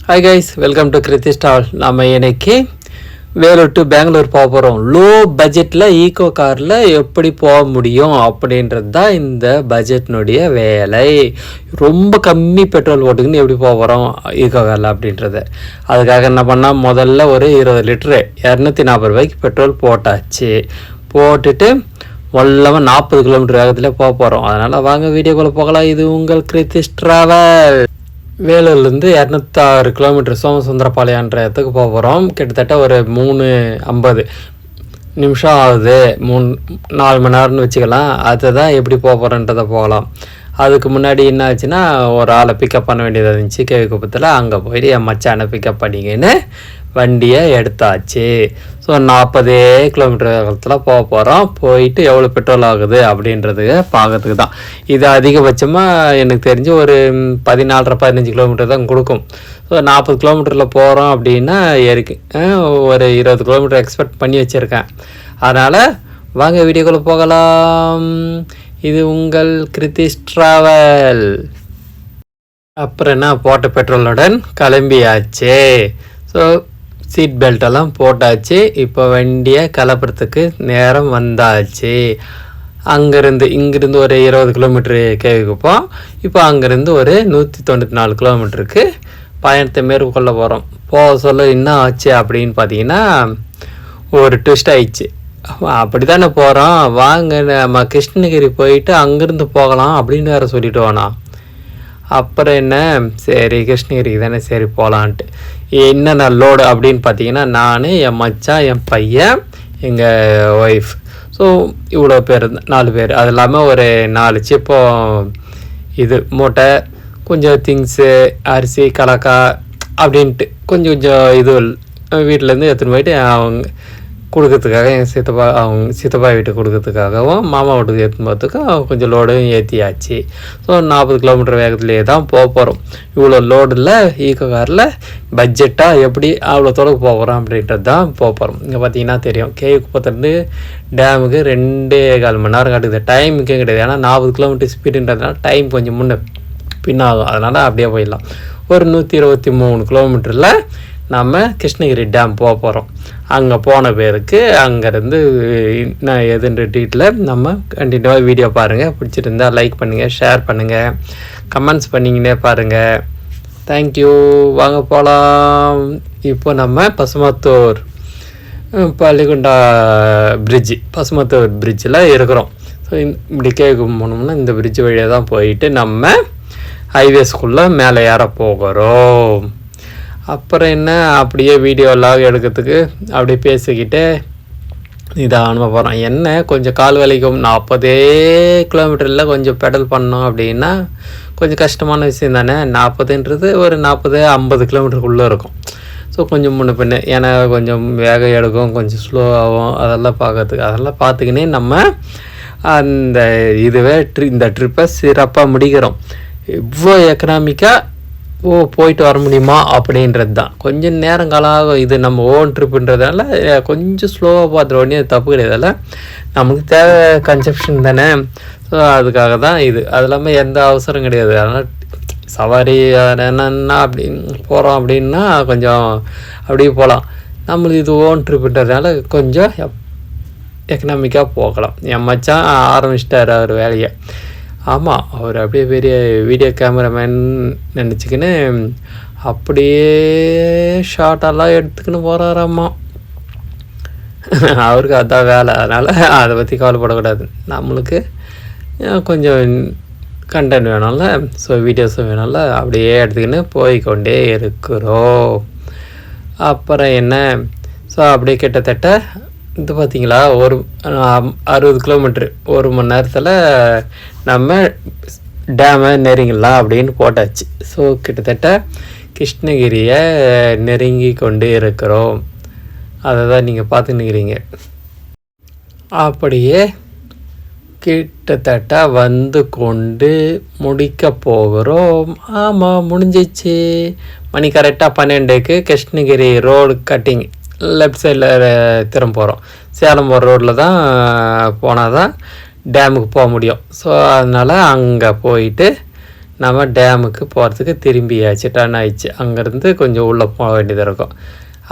Hi guys, welcome to Kriti stall. நம்ம இன்னைக்கு Vellore to Bangalore போக போகிறோம். லோ பட்ஜெட்டில் ஈகோ காரில் எப்படி போக முடியும் அப்படின்றது தான் இந்த பட்ஜெட்னுடைய வேலை. ரொம்ப கம்மி பெட்ரோல் போட்டுக்குன்னு எப்படி போக போகிறோம் ஈகோ காரில் அப்படின்றது. அதுக்காக என்ன பண்ணால் முதல்ல ஒரு 20 லிட்டரு 240 ரூபாய்க்கு பெட்ரோல் போட்டாச்சு. போட்டுட்டு மொல்லமாக 40 கிலோமீட்டர் வேகத்தில் போக போகிறோம். அதனால் வாங்க வீடியோக்குள்ளே போகலாம். இது உங்கள் கிருத்திஷ் ட்ராவல். வேலூர்லேருந்து 206 கிலோமீட்டர் சோமசுந்தரபாளையன்ற இடத்துக்கு போக போகிறோம். கிட்டத்தட்ட ஒரு 3:50 நிமிஷம் ஆகுது. 4 மணி நேரம்னு வச்சுக்கலாம். அதை தான் எப்படி போக போகிறோன்றதை போகலாம். அதுக்கு முன்னாடி என்ன ஆச்சுன்னா, ஒரு ஆளை பிக்கப் பண்ண வேண்டியது இருந்துச்சு கேவிக்குப்பத்தில். அங்கே போயிட்டு என் மச்சானை பிக்கப் பண்ணிங்கன்னு வண்டியை எடுத்தாச்சு. ஸோ 40 கிலோமீட்டர் வேகத்தில் போக போகிறோம். போயிட்டு எவ்வளோ பெட்ரோல் ஆகுது அப்படின்றதுக்கு பார்க்கறதுக்கு தான். இது அதிகபட்சமாக எனக்கு தெரிஞ்சு ஒரு 14-15 கிலோமீட்டர் தான் கொடுக்கும். ஸோ 40 கிலோமீட்டரில் போகிறோம் அப்படின்னா ஒரு 20 கிலோமீட்டர் எக்ஸ்பெக்ட் பண்ணி வச்சுருக்கேன். அதனால் வாங்க வீடியோக்குள்ளே போகலாம். இது உங்கள் கிருத்திஷ் ட்ராவல். அப்புறம் என்ன, போட்ட பெட்ரோலுடன் கிளம்பியாச்சு. ஸோ சீட் பெல்ட்டெல்லாம் போட்டாச்சு. இப்போ வண்டியை கிளப்புறதுக்கு நேரம் வந்தாச்சு. இங்கேருந்து ஒரு 20 கிலோமீட்ரு கேவிக்குப்போம். இப்போ அங்கேருந்து ஒரு 194 கிலோமீட்டருக்கு பயணத்தை மேற்கொள்ள போகிறோம். போக சொல்ல என்ன ஆச்சு அப்படின்னு பார்த்தீங்கன்னா, ஒரு ட்விஸ்ட் ஆயிடுச்சு. அப்படி தானே போகிறோம், வாங்க நம்ம கிருஷ்ணகிரி போயிட்டு அங்கேருந்து போகலாம் அப்படின்னு வேறு சொல்லிட்டு போனோம். அப்புறம் என்ன, சரி கிருஷ்ணகிரிக்கு தானே சரி போகலான்ட்டு. என்னென்ன லோடு அப்படின்னு பார்த்தீங்கன்னா, நான், என் மச்சான், என் பையன், எங்கள் ஒய்ஃப். ஸோ இவ்வளோ பேர், 4 பேர். அது இல்லாமல் ஒரு 4 சிப்போ மூட்டை, கொஞ்சம் திங்ஸு, அரிசி, கலக்காய் அப்படின்ட்டு கொஞ்சம் இது வீட்டிலேருந்து எடுத்துன்னு போயிட்டு அவங்க கொடுக்கறதுக்காக, எங்கள் சித்தப்பா வீட்டுக்கு கொடுக்கறதுக்காகவும் மாமா வீட்டுக்கு ஏற்றும் போகிறதுக்கும் கொஞ்சம் லோடும் ஏற்றியாச்சு. ஸோ 40 கிலோமீட்டர் வேகத்துலேயே தான் போக போகிறோம். இவ்வளோ லோடில் ஈகோ காரில் பட்ஜெட்டாக எப்படி அவ்வளோ தொலைவு போக போகிறோம் அப்படின்றது தான் போக போகிறோம். இங்கே பார்த்தீங்கன்னா தெரியும், கேவிக்குப்பத்துலேருந்து டேமுக்கு 2.25 மணி நேரம் காட்டுது. டைமுக்கே கிடையாது. ஏன்னா 40 கிலோமீட்டர் ஸ்பீடுன்றதுனால டைம் கொஞ்சம் பின்னாகும். அதனால் அப்படியே போயிடலாம். ஒரு 123 கிலோமீட்டரில் நம்ம கிருஷ்ணகிரி டேம் போக போகிறோம். அங்கே போன பேருக்கு அங்கேருந்து நான் எதுன்ற டீட்டில் நம்ம கண்டினியூவாக வீடியோ பாருங்கள். பிடிச்சிருந்தா லைக் பண்ணுங்கள், ஷேர் பண்ணுங்கள், கமெண்ட்ஸ் பண்ணிங்கன்னே பாருங்கள். தேங்க்யூ. வாங்க போகலாம். இப்போ நம்ம பசுமத்தூர் பள்ளிகுண்டா பசுமத்தூர் பிரிட்ஜில் இருக்கிறோம். ஸோ இப்படி கேட்க போனோம்னா இந்த பிரிட்ஜ் வழியாக தான் போயிட்டு நம்ம ஹைவேஸ்குள்ளே மேலே ஏற போகிறோம். அப்புறம் என்ன, அப்படியே வீடியோலாம் எடுக்கிறதுக்கு அப்படியே பேசிக்கிட்டே இதான போகிறோம். என்ன கொஞ்சம் கால் வலிக்கும். 40 கிலோமீட்டரில் கொஞ்சம் பெடல் பண்ணோம் அப்படின்னா கொஞ்சம் கஷ்டமான விஷயம் தானே. 40ன்றது ஒரு 40-50 கிலோமீட்டருக்குள்ளே இருக்கும். ஸோ கொஞ்சம் முன்ன பின்ன, ஏன்னா கொஞ்சம் வேகம் எடுக்கும், கொஞ்சம் ஸ்லோவாகும். அதெல்லாம் பார்த்துக்கினே நம்ம அந்த இந்த ட்ரிப்பை சிறப்பாக முடிக்கிறோம். இவ்வளோ எக்கனாமிக்காக போயிட்டு வர முடியுமா அப்படின்றது தான். கொஞ்சம் நேரம் காலாகும். இது நம்ம ஓன் ட்ரிப்புன்றதால கொஞ்சம் ஸ்லோவாக பார்த்துட்டு உடனே தப்பு கிடையாதுல்ல. நமக்கு தேவை கன்செப்ஷன் தானே. ஸோ அதுக்காக தான் இது. அது இல்லாமல் எந்த அவசரம் கிடையாது. அதனால் சவாரி என்னென்னா அப்படி போகிறோம் அப்படின்னா கொஞ்சம் அப்படியே போகலாம். நம்மளுக்கு இது ஓன் ட்ரிப்புன்றதுனால கொஞ்சம் எக்கனாமிக்காக போகலாம். என் மச்சான் ஆரம்பிச்சிட்டார் அவர் வேலையை. ஆமாம், அவர் அப்படியே பெரிய வீடியோ கேமராமேன் நினச்சிக்கின்னு அப்படியே ஷார்ட்டெல்லாம் எடுத்துக்கின்னு போகிறாராம்மா. அவருக்கு அதான் வேலை. அதனால் அதை பற்றி கவலைப்படக்கூடாது. நம்மளுக்கு கொஞ்சம் கண்டென்ட் வேணும்ல, ஸோ வீடியோஸும் வேணும்ல, அப்படியே எடுத்துக்கின்னு போய்கொண்டே இருக்கிறோம். அப்புறம் என்ன, ஸோ அப்படியே கிட்டத்தட்ட இது பார்த்திங்களா, ஒரு 60 கிலோமீட்ரு 1 மணி நேரத்தில் நம்ம டேமை நெருங்கிடலாம் அப்படின்னு போட்டாச்சு. ஸோ கிட்டத்தட்ட கிருஷ்ணகிரியை நெருங்கி கொண்டு இருக்கிறோம். அதை தான் நீங்கள் பார்த்துன்னுக்கிறீங்க. அப்படியே கிட்டத்தட்ட வந்து கொண்டு முடிக்க போகிறோம். ஆமாம், முடிஞ்சிச்சு. மணி கரெக்டாக 12க்கு கிருஷ்ணகிரி ரோடு கட்டிங் லெஃப்ட் சைடில் திரும்ப போகிறோம். சேலம் போகிற ரோட்டில் தான் போனால் தான் டேமுக்கு போக முடியும். ஸோ அதனால் அங்கே போயிட்டு நம்ம டேமுக்கு போகிறதுக்கு திரும்பியாச்சு, டர்ன் ஆயிடுச்சு. அங்கேருந்து கொஞ்சம் உள்ளே போக வேண்டியதாக இருக்கும்.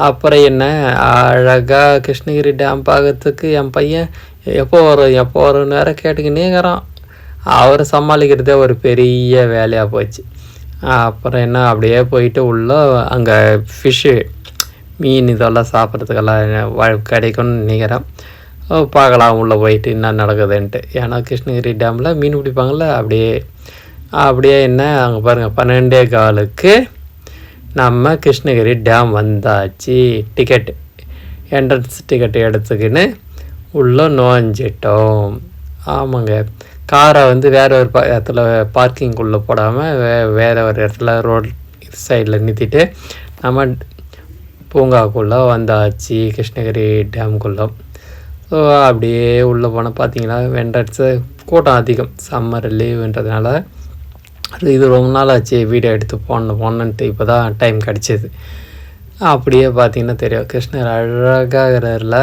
அப்புறம் என்ன அழகாக கிருஷ்ணகிரி டேம் பார்க்கறதுக்கு என் பையன் எப்போ வரும்னு வேறு கேட்டுக்கினே இருக்கிறான். அவரை சமாளிக்கிறதே ஒரு பெரிய வேலையாக போச்சு. அப்புறம் என்ன அப்படியே போயிட்டு உள்ள அங்கே ஃபிஷ்ஷு மீன் இதெல்லாம் சாப்பிட்றதுக்கெல்லாம் கிடைக்கும்னு நினைக்கிறேன். பார்க்கலாம் உள்ளே போயிட்டு என்ன நடக்குதுன்ட்டு. ஏன்னா கிருஷ்ணகிரி டேமில் மீன் பிடிப்பாங்கள்ல, அப்படியே என்ன அங்கே பாருங்கள் 12:15 நம்ம கிருஷ்ணகிரி டேம் வந்தாச்சு. என்ட்ரன்ஸ் டிக்கெட்டு எடுத்துக்கின்னு உள்ளே நுழைஞ்சிட்டோம். ஆமாங்க, காரை வேறு ஒரு இடத்துல பார்க்கிங்குள்ளே போடாமல் வேறு ஒரு இடத்துல ரோட் சைடில் நிறுத்திட்டு நம்ம பூங்காக்குள்ளே வந்தாச்சு, கிருஷ்ணகிரி டேமுக்குள்ளே. ஸோ அப்படியே உள்ளே போனால் பார்த்தீங்கன்னா என்ட்ரன்ஸு கூட்டம் அதிகம், சம்மர் லீவுன்றதுனால. இது ரொம்ப நாள் ஆச்சு வீடியோ எடுத்து போனன்ட்டு இப்போ தான் டைம் கிடச்சிது. அப்படியே பார்த்திங்கன்னா தெரியும் கிருஷ்ணர் அழகாகிறதுல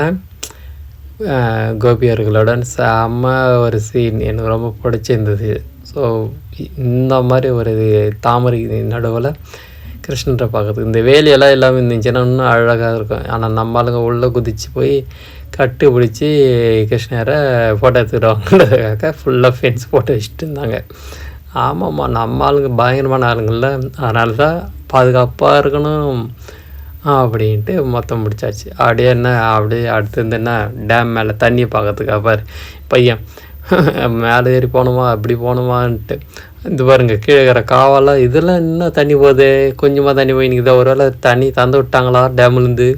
கோபியர்களுடன் செம்ம ஒரு சீன் எனக்கு ரொம்ப பிடிச்சிருந்தது. ஸோ இந்த மாதிரி ஒரு தாமரை நடுவில் கிருஷ்ணரை பார்க்குறதுக்கு இந்த வேலையெல்லாம் எல்லாமே இருந்துச்சுன்னா இன்னும் அழகாக இருக்கும். ஆனால் நம்ம ஆளுங்க உள்ளே குதித்து போய் கட்டு பிடிச்சி கிருஷ்ணரை ஃபோட்டோ எடுத்துக்கிடுவாங்கிறதுக்காக ஃபுல்லாக ஃபென்ஸ் போட்டு வச்சுட்டு இருந்தாங்க. ஆமாம்மா, நம்ம ஆளுங்க பயங்கரமான ஆளுங்கள்ல, அதனால தான் பாதுகாப்பாக இருக்கணும் அப்படின்ட்டு மொத்தம் முடிச்சாச்சு. அப்படியே அடுத்து என்ன டேம் மேலே தண்ணியை பார்க்கறதுக்காக பாரு பையன் மேலே ஏறி போகணுமா அப்படி போகணுமான்ட்டு. இது பாருங்க கீழே இருக்கிற காவெல்லாம் இதெல்லாம் இன்னும் தண்ணி போகுது, கொஞ்சமாக தண்ணி போய் நிற்குது, ஒரு வேளை தண்ணி தந்து விட்டாங்களா டேம்லேருந்து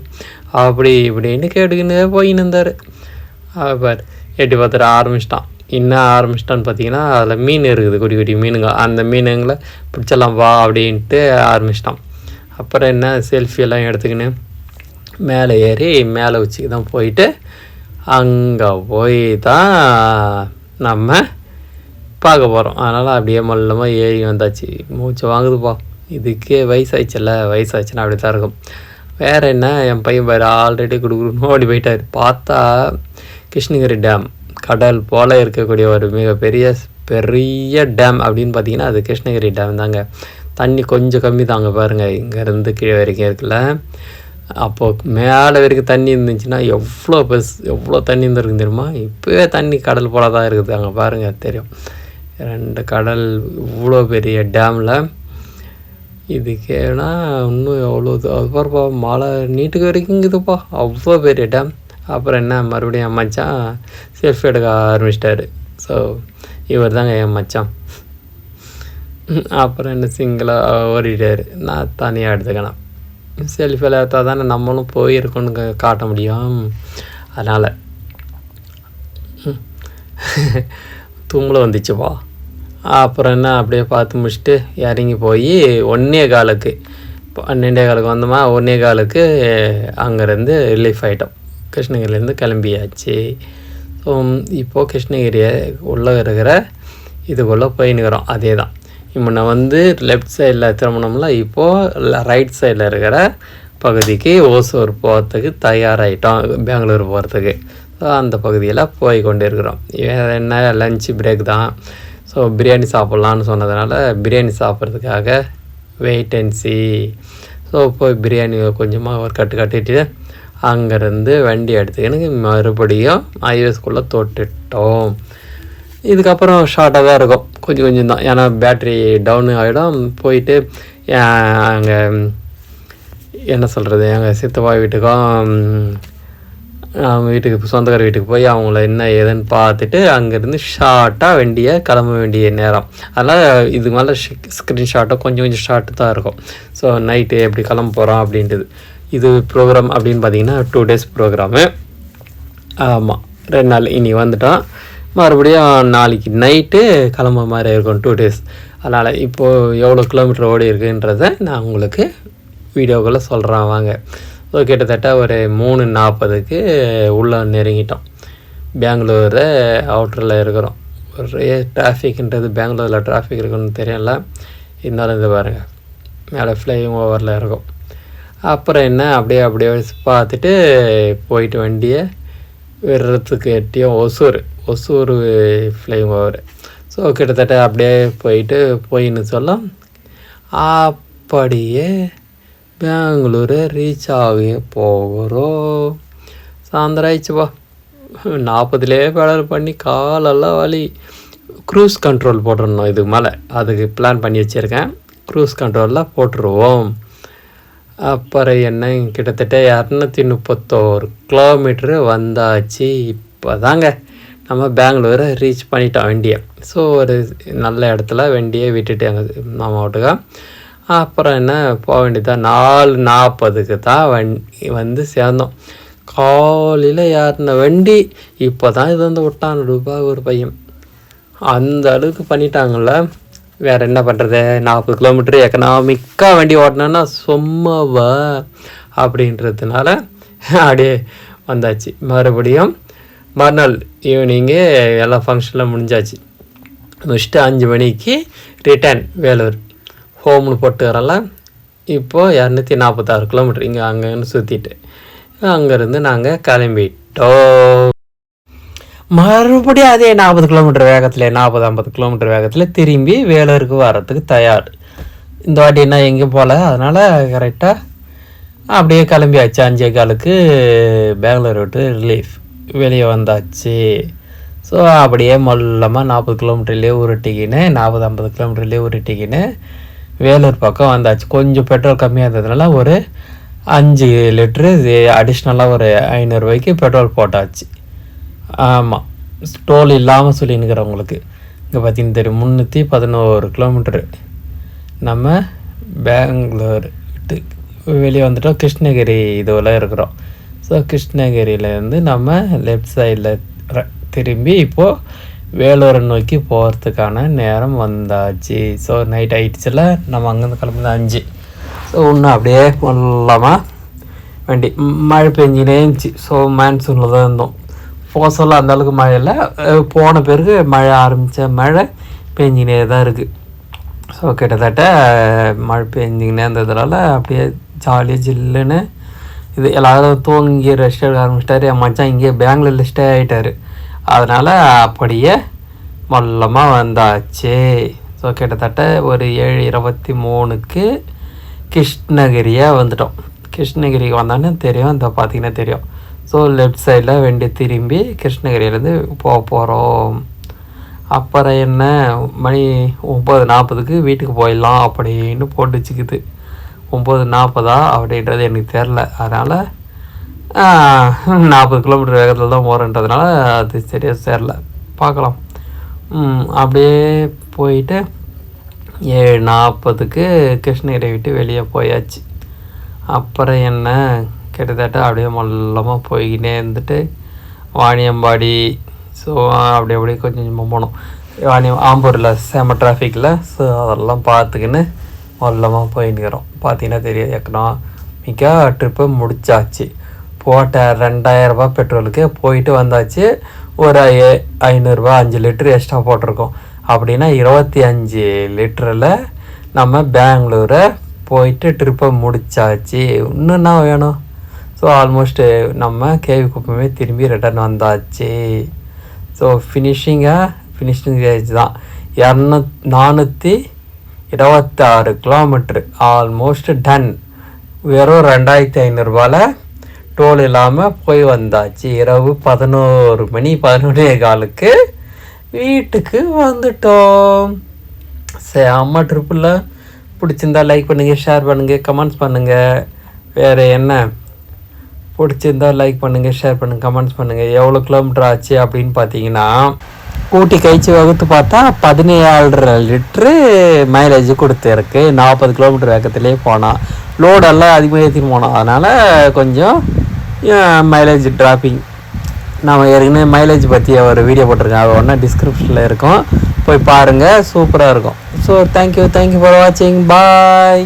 அப்படி இப்படின்னு கேட்டுக்கின்னு போயின்னு இருந்தார். பாரு எட்டி பார்த்துட்டு ஆரம்பிச்சிட்டான். இன்னும் ஆரம்பிச்சிட்டான்னு பார்த்தீங்கன்னா அதில் மீன் இருக்குது, குட்டி குட்டி மீனுங்க. அந்த மீனுங்களை பிடிச்சலாம் வா அப்படின்ட்டு ஆரம்பிச்சிட்டான். அப்புறம் என்ன செல்ஃபியெல்லாம் எடுத்துக்கின்னு மேலே ஏறி மேலே உச்சிக்கு தான் போயிட்டு அங்கே போய் தான் நம்ம பார்க்க போகிறோம். அதனால் அப்படியே மல்லமாக ஏறி வந்தாச்சு. மூச்சு வாங்குதுப்பா, இதுக்கே வயசாச்சுன்னா அப்படி தான் இருக்கும். வேறு என்ன, என் பையன் பாரு ஆல்ரெடி கொடுக்குறோன்னு ஓடி போயிட்டார். பார்த்தா கிருஷ்ணகிரி டேம் கடல் போல் இருக்கக்கூடிய ஒரு மிகப்பெரிய டேம் அப்படின்னு பார்த்தீங்கன்னா அது கிருஷ்ணகிரி டேம் தாங்க. தண்ணி கொஞ்சம் கம்மி தாங்க பாருங்கள், இங்கேருந்து கீழே வரைக்கும் இருக்குல்ல. அப்போது மேலே வரைக்கும் தண்ணி இருந்துச்சுன்னா எவ்வளோ தண்ணி இருந்திருக்குன்னு தெரியுமா? இப்போவே தண்ணி கடல் போல தான் இருக்குது. அங்கே பாருங்கள் தெரியும், 2 கடல் இவ்வளோ பெரிய டேமில். இதுக்கேனா இன்னும் எவ்வளோ அதுப்பா மழை நீட்டுக்கு வரைக்கும் இருக்குதுப்பா, அவ்வளோ பெரிய டேம். அப்புறம் என்ன மறுபடியும் என் மச்சான் செல்ஃபி எடுக்க ஆரம்பிச்சிட்டாரு. ஸோ இவர் தாங்க என் மச்சான். அப்புறம் என்ன சிங்கிளாக ஓடிட்டார், நான் தனியாக எடுத்துக்கணும். செல்ஃபியில் எடுத்தால் தானே நம்மளும் போயிருக்கோன்னு காட்ட முடியும். அதனால் தும்பல வந்துச்சுப்பா. அப்புறம் என்ன அப்படியே பார்த்து முடிச்சுட்டு இறங்கி போய் 12:15 வந்தோமா. 12:15 அங்கேருந்து ரிலீஃப் ஆகிட்டோம். கிருஷ்ணகிரிலேருந்து கிளம்பியாச்சு. ஸோ இப்போது கிருஷ்ணகிரியை உள்ளே இருக்கிற இதுக்குள்ளே போயின்னுக்கிறோம். அதே தான் இப்போ நான் லெஃப்ட் சைடில் திரும்பினோம்ல, இப்போது ரைட் சைடில் இருக்கிற பகுதிக்கு ஓசூர் போகிறதுக்கு தயாராகிட்டோம், பெங்களூர் போகிறதுக்கு. ஸோ அந்த பகுதியில் போய் கொண்டு இருக்கிறோம். என்ன லன்ச் பிரேக் தான். ஸோ பிரியாணி சாப்பிட்லான்னு சொன்னதுனால பிரியாணி சாப்பிட்றதுக்காக வெயிட் அண்ட் சி. ஸோ போய் பிரியாணி கொஞ்சமாக ஒரு கட்டிட்டு அங்கேருந்து வண்டி எடுத்துக்கின்னு மறுபடியும் ஹைவேஸ்குள்ளே தொட்டுட்டோம். இதுக்கப்புறம் ஷார்ட்டாக தான் இருக்கும், கொஞ்சம் தான். ஏன்னா பேட்ரி டவுனு ஆகிடும். போயிட்டு அங்கே என்ன சொல்கிறது, எங்கள் சித்தப்பா வீட்டுக்கும் வீட்டுக்கு சொந்தக்கார வீட்டுக்கு போய் அவங்கள என்ன ஏதுன்னு பார்த்துட்டு அங்கேருந்து ஷார்ட்டாக வண்டியை கிளம்ப வேண்டிய நேரம். அதனால் இது மேலே ஸ்க்ரீன்ஷாட்டாக கொஞ்சம் ஷார்ட்டு தான் இருக்கும். ஸோ நைட்டு எப்படி கிளம்ப போகிறோம் அப்படின்றது. இது ப்ரோக்ராம் அப்படின்னு பார்த்தீங்கன்னா 2 days ப்ரோக்ராமு. ஆமாம், 2 நாள். இனி வந்துட்டோம், மறுபடியும் நாளைக்கு நைட்டு கிளம்ப மாதிரி இருக்கும் 2 days. அதனால் இப்போது எவ்வளோ கிலோமீட்டர் ஓடி இருக்குன்றதை நான் உங்களுக்கு வீடியோக்குள்ளே சொல்கிறேன் வாங்க. ஸோ கிட்டத்தட்ட ஒரு 3:40 உள்ளே நெருங்கிட்டோம். பெங்களூர் அவுட்டரில் இருக்கிறோம். ஒரே டிராஃபிக்ன்றது, பெங்களூரில் டிராஃபிக் இருக்குன்னு தெரியல. இருந்தாலும் இது பாருங்கள் மேலே ஃப்ளைங் ஓவரில் இருக்கும். அப்புறம் என்ன அப்படியே பார்த்துட்டு போயிட்டு வண்டியை விடுறதுக்கு எட்டியும் Hosur flying over. So so கிட்டத்தட்ட அப்படியே போயின்னு சொல்ல அப்படியே பெங்களூரு ரீச் ஆகி போகிறோம். சாயந்தரம் ஆயிடுச்சுப்பா. 40லேயே பெடல் பண்ணி காலெல்லாம் வலி. க்ரூஸ் கண்ட்ரோல் போட்டுடணும் இதுக்கு மேலே, அதுக்கு பிளான் பண்ணி வச்சுருக்கேன். க்ரூஸ் கண்ட்ரோலில் போட்டுருவோம். அப்புறம் என்ன, கிட்டத்தட்ட 231 கிலோமீட்ரு வந்தாச்சு. இப்போ தாங்க நம்ம பெங்களூரை ரீச் பண்ணிட்டோம் வண்டியை. ஸோ ஒரு நல்ல இடத்துல வண்டியை விட்டுட்டு நம்ம வீட்டுக்கா. அப்புறம் என்ன போக வேண்டியதான். 4:40க்கு தான் வந்து சேர்ந்தோம். காலையில் யாருன வண்டி இப்போ தான் இது வந்து விட்டான் ரூபாய் ஒரு பையன். அந்த அளவுக்கு பண்ணிட்டாங்கள்ல. வேறு என்ன பண்ணுறது, 40 கிலோமீட்டர் எக்கனாமிக்காக வண்டி ஓட்டினோன்னா சும்மாவா அப்படின்றதுனால அப்படியே வந்தாச்சு. மறுபடியும் மறுநாள் ஈவினிங்கு எல்லாம் ஃபங்க்ஷன்லாம் முடிஞ்சாச்சு. முடிச்சுட்டு 5 மணிக்கு ரிட்டர்ன் வேலூர் ஹோம்னு போட்டு வரலாம். இப்போது 246 கிலோமீட்டர் இங்கே அங்கேன்னு சுற்றிட்டு அங்கேருந்து நாங்கள் கிளம்பிட்டோம். மறுபடியும் அதே 40 கிலோமீட்டர் வேகத்தில் 40-50 கிலோமீட்டர் வேகத்தில் திரும்பி வேலூருக்கு வர்றதுக்கு தயார். இந்த வாட்டி என்ன எங்கேயும் போகல, அதனால் கரெக்டாக அப்படியே கிளம்பியாச்சு. 5:15க்கு பெங்களூர் விட்டு ரிலீஃப் வெளியே வந்தாச்சு. ஸோ அப்படியே மொல்லமாக 40 கிலோமீட்டர்லேயே உருட்டிக்கின்னு 40-50 கிலோமீட்டர்லேயே உருட்டிக்கின்னு வேலூர் பக்கம் வந்தாச்சு. கொஞ்சம் பெட்ரோல் கம்மியாக இருந்ததுனால ஒரு 5 லிட்ரு அடிஷ்னலாக ஒரு 500 ரூபாய்க்கு பெட்ரோல் போட்டாச்சு. ஆமாம், டோல் இல்லாமல் சொல்லின்னுக்கிறவங்களுக்கு. இங்கே பார்த்தீங்கன்னா தெரியும், 311 கிலோமீட்டரு நம்ம பெங்களூர் விட்டு வெளியே வந்துட்டோம். கிருஷ்ணகிரி இதுவில் இருக்கிறோம். ஸோ கிருஷ்ணகிரியிலேருந்து நம்ம லெஃப்ட் சைடில் திரும்பி இப்போது வேலூரை நோக்கி போகிறதுக்கான நேரம் வந்தாச்சு. ஸோ நைட் ஆகிடுச்சில் நம்ம அங்கேருந்து கிளம்புது 5. ஸோ இன்னும் அப்படியே மொல்லமாக வண்டி மழை பெஞ்சினே இருந்துச்சு. ஸோ மான்சூனில் தான் இருந்தோம். போக சொல்ல அந்தளவுக்கு மழை இல்லை, போன பிறகு மழை ஆரம்பித்த மழை பெஞ்சினே தான் இருக்குது. ஸோ கிட்டத்தட்ட மழை பெஞ்சிக்கினே இருந்ததுனால அப்படியே ஜாலியாக ஜில்லுன்னு இது எல்லோரும் தூங்கி ரெஸ்ட் எடுக்க ஆரம்பிச்சிட்டாரு. என் மச்சான் இங்கே பெங்களூரில் ஸ்டே ஆகிட்டார். அதனால் அப்படியே மொல்லமாக வந்தாச்சு. ஸோ கிட்டத்தட்ட ஒரு 7:23க்கு கிருஷ்ணகிரியாக வந்துட்டோம். கிருஷ்ணகிரிக்கு வந்தானே தெரியும், இந்த பார்த்திங்கன்னா தெரியும். ஸோ லெஃப்ட் சைடில் வண்டி திரும்பி கிருஷ்ணகிரியிலேருந்து போக போகிறோம். அப்புறம் என்ன, மணி 9:40க்கு வீட்டுக்கு போயிடலாம் அப்படின்னு போட்டு வச்சுக்குது. 9:40 அப்படின்றது எனக்கு தெரில. அதனால் 40 கிலோமீட்டர் வேகத்தில் தான் போகிறேன்றதுனால அது சரியாக சேரல. பார்க்கலாம். அப்படியே போயிட்டு 7:40க்கு கிருஷ்ணகிரி விட்டு வெளியே போயாச்சு. அப்புறம் என்ன, கிட்டத்தட்ட அப்படியே மொல்லமாக போய்கிட்டே இருந்துட்டு வாணியம்பாடி. ஸோ அப்படியே கொஞ்சம் கொஞ்சமாக போனோம். ஆம்பூரில் செம டிராஃபிக்கில். ஸோ அதெல்லாம் பார்த்துக்கின்னு மொல்லமாக போயின்னுக்கிறோம். பார்த்தீங்கன்னா தெரியாது, எக்கனாமிக்கா ட்ரிப்பை முடிச்சாச்சு. போட்ட 2000 ரூபா பெட்ரோலுக்கு போயிட்டு வந்தாச்சு. ஒரு 500 ரூபா 5 லிட்ரு எக்ஸ்ட்ரா போட்டிருக்கோம். அப்படின்னா 25 லிட்டரில் நம்ம பெங்களூரை போயிட்டு ட்ரிப்பை முடிச்சாச்சு. இன்னும் என்ன வேணும்? ஸோ ஆல்மோஸ்ட்டு நம்ம கேவி குப்பமே திரும்பி ரிட்டர்ன் வந்தாச்சு. ஸோ ஃபினிஷிங் ஏஜ் தான். 426 கிலோமீட்ரு ஆல்மோஸ்ட் டன். வெறும் 2500 ரூபாயில் டோல் இல்லாமல் போய் வந்தாச்சு. இரவு 11 மணி 11:15க்கு வீட்டுக்கு வந்துட்டோம். செம்ம ட்ரிப்பில். பிடிச்சிருந்தா லைக் பண்ணுங்கள், ஷேர் பண்ணுங்கள், கமெண்ட்ஸ் பண்ணுங்கள். வேறு என்ன, பிடிச்சிருந்தா லைக் பண்ணுங்கள், ஷேர் பண்ணுங்கள், கமெண்ட்ஸ் பண்ணுங்கள். எவ்வளோ கிலோமீட்டர் ஆச்சு அப்படின்னு பார்த்தீங்கன்னா, ஊட்டி கழிச்சு வகுத்து பார்த்தா 17.5 லிட்ரு மைலேஜ் கொடுத்துருக்கு. 40 கிலோமீட்டர் வேகத்துலேயே போனால் லோடெல்லாம் அதிகமாக ஏற்றின்னு போனோம். அதனால் கொஞ்சம் மைலேஜ் ட்ராப்பிங். நான் ஏற்கனவே மைலேஜ் பற்றி ஒரு வீடியோ போட்டிருக்கேன், அது ஒன்றா டிஸ்கிரிப்ஷனில் இருக்கும், போய் பாருங்கள், சூப்பராக இருக்கும். ஸோ தேங்க்யூ ஃபார் வாட்சிங், பாய்.